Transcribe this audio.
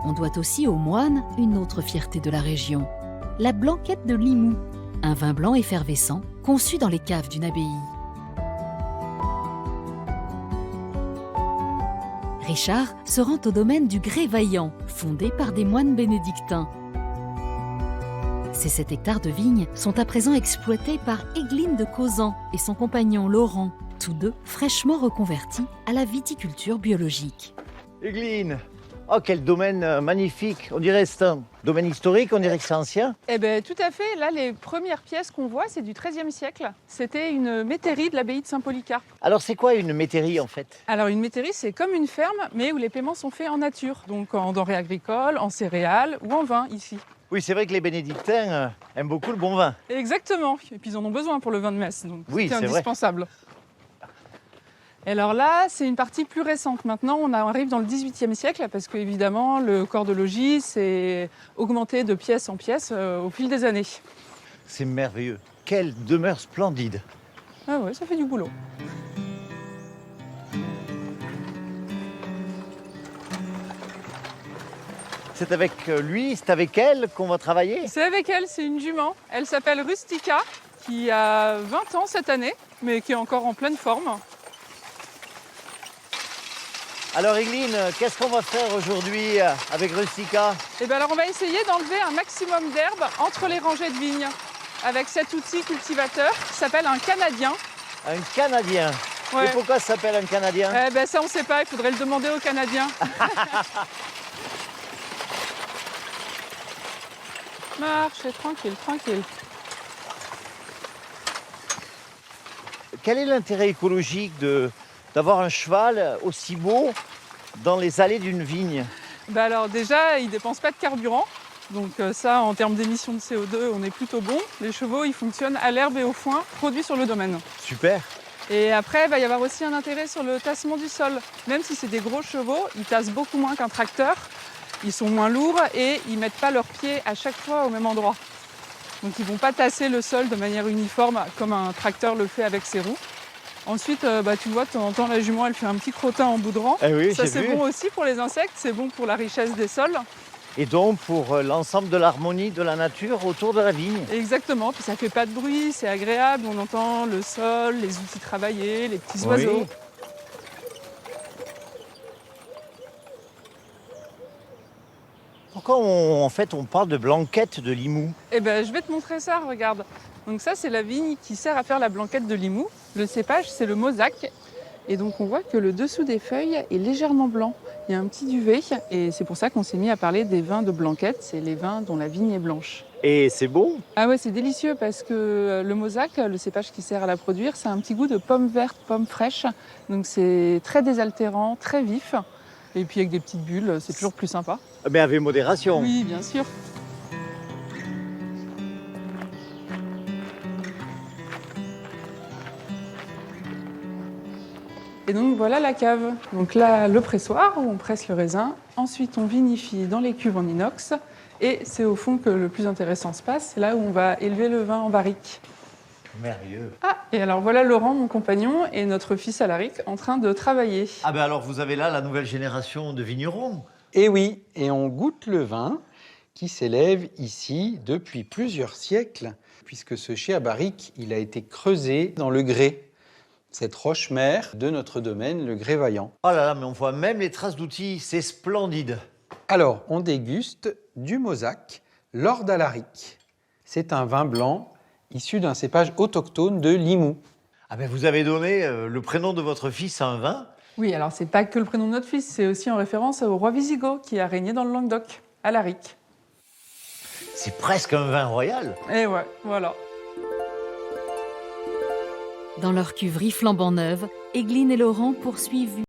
On doit aussi aux moines une autre fierté de la région, la blanquette de Limoux, un vin blanc effervescent conçu dans les caves d'une abbaye. Richard se rend au domaine du Grès-Vaillant, fondé par des moines bénédictins. Ces 7 hectares de vignes sont à présent exploités par Egline de Cauzan et son compagnon Laurent, tous deux fraîchement reconvertis à la viticulture biologique. Egline, oh quel domaine magnifique. On dirait que c'est un domaine historique, on dirait que c'est ancien. Eh bien, tout à fait. Là, les premières pièces qu'on voit, c'est du XIIIe siècle. C'était une métairie de l'abbaye de Saint-Polycarpe. Alors c'est quoi une métairie en fait? Alors, une métairie, c'est comme une ferme, mais où les paiements sont faits en nature. Donc, en denrées agricoles, en céréales ou en vin, ici. Oui, c'est vrai que les bénédictins aiment beaucoup le bon vin. Exactement. Et puis, ils en ont besoin pour le vin de messe. Donc, Oui, c'est c'est vrai. indispensable. Et alors là, c'est une partie plus récente. Maintenant, on arrive dans le XVIIIe siècle parce qu'évidemment, le corps de logis s'est augmenté de pièce en pièce au fil des années. C'est merveilleux. Quelle demeure splendide. Ah ouais, ça fait du boulot. C'est avec lui, c'est avec elle qu'on va travailler? C'est avec elle, c'est une jument. Elle s'appelle Rustica, qui a 20 ans cette année, mais qui est encore en pleine forme. Alors Egline, qu'est-ce qu'on va faire aujourd'hui avec Rustica? Et bien alors on va essayer d'enlever un maximum d'herbe entre les rangées de vignes avec cet outil cultivateur qui s'appelle un canadien. Un Canadien. Ouais. Et pourquoi ça s'appelle un Canadien? Eh ben ça on sait pas, il faudrait le demander aux Canadiens. Marchez tranquille, tranquille. Quel est l'intérêt écologique d'avoir un cheval aussi beau dans les allées d'une vigne? Ben alors déjà, ils ne dépensent pas de carburant. Donc ça, en termes d'émissions de CO2, on est plutôt bon. Les chevaux, ils fonctionnent à l'herbe et au foin, produits sur le domaine. Super. Et après, il va y avoir aussi un intérêt sur le tassement du sol. Même si c'est des gros chevaux, ils tassent beaucoup moins qu'un tracteur. Ils sont moins lourds et ils ne mettent pas leurs pieds à chaque fois au même endroit. Donc ils ne vont pas tasser le sol de manière uniforme comme un tracteur le fait avec ses roues. Ensuite, tu vois, de temps en temps, la jument, elle fait un petit crottin en bout de rang. Eh oui, ça, j'ai c'est vu. bon aussi pour les insectes, c'est bon pour la richesse des sols. Et donc pour l'ensemble de l'harmonie de la nature autour de la vigne. Exactement, puis ça fait pas de bruit, c'est agréable, on entend le sol, les outils travaillés, les petits oiseaux. Oui. Pourquoi on parle de blanquette de Limoux? Eh ben, je vais te montrer ça, regarde. Donc ça, c'est la vigne qui sert à faire la blanquette de Limoux. Le cépage, c'est le Mosaque. Et donc on voit que le dessous des feuilles est légèrement blanc. Il y a un petit duvet et c'est pour ça qu'on s'est mis à parler des vins de blanquette. C'est les vins dont la vigne est blanche. Et c'est bon? Ah ouais, c'est délicieux parce que le Mosaque, le cépage qui sert à la produire, c'est un petit goût de pomme verte, pomme fraîche. Donc c'est très désaltérant, très vif. Et puis avec des petites bulles, c'est toujours plus sympa. Mais avec modération. Oui, bien sûr. Et donc voilà la cave. Donc là, le pressoir où on presse le raisin. Ensuite, on vinifie dans les cuves en inox. Et c'est au fond que le plus intéressant se passe. C'est là où on va élever le vin en barrique. Merveilleux. Ah, et alors voilà Laurent, mon compagnon, et notre fils Alaric en train de travailler. Ah ben alors vous avez là la nouvelle génération de vignerons. Et oui, et on goûte le vin qui s'élève ici depuis plusieurs siècles, puisque ce chai à barrique, il a été creusé dans le grès, cette roche-mère de notre domaine, le Grès-Vaillant. Oh là là, mais on voit même les traces d'outils, c'est splendide. Alors, on déguste du Mosaque, Lord Alaric. C'est un vin blanc issu d'un cépage autochtone de Limoux. Ah ben vous avez donné le prénom de votre fils à un vin. Oui, alors c'est pas que le prénom de notre fils, c'est aussi en référence au roi Visigoth qui a régné dans le Languedoc, Alaric. C'est presque un vin royal. Et ouais, voilà. Dans leur cuverie flambant neuve, Egline et Laurent poursuivent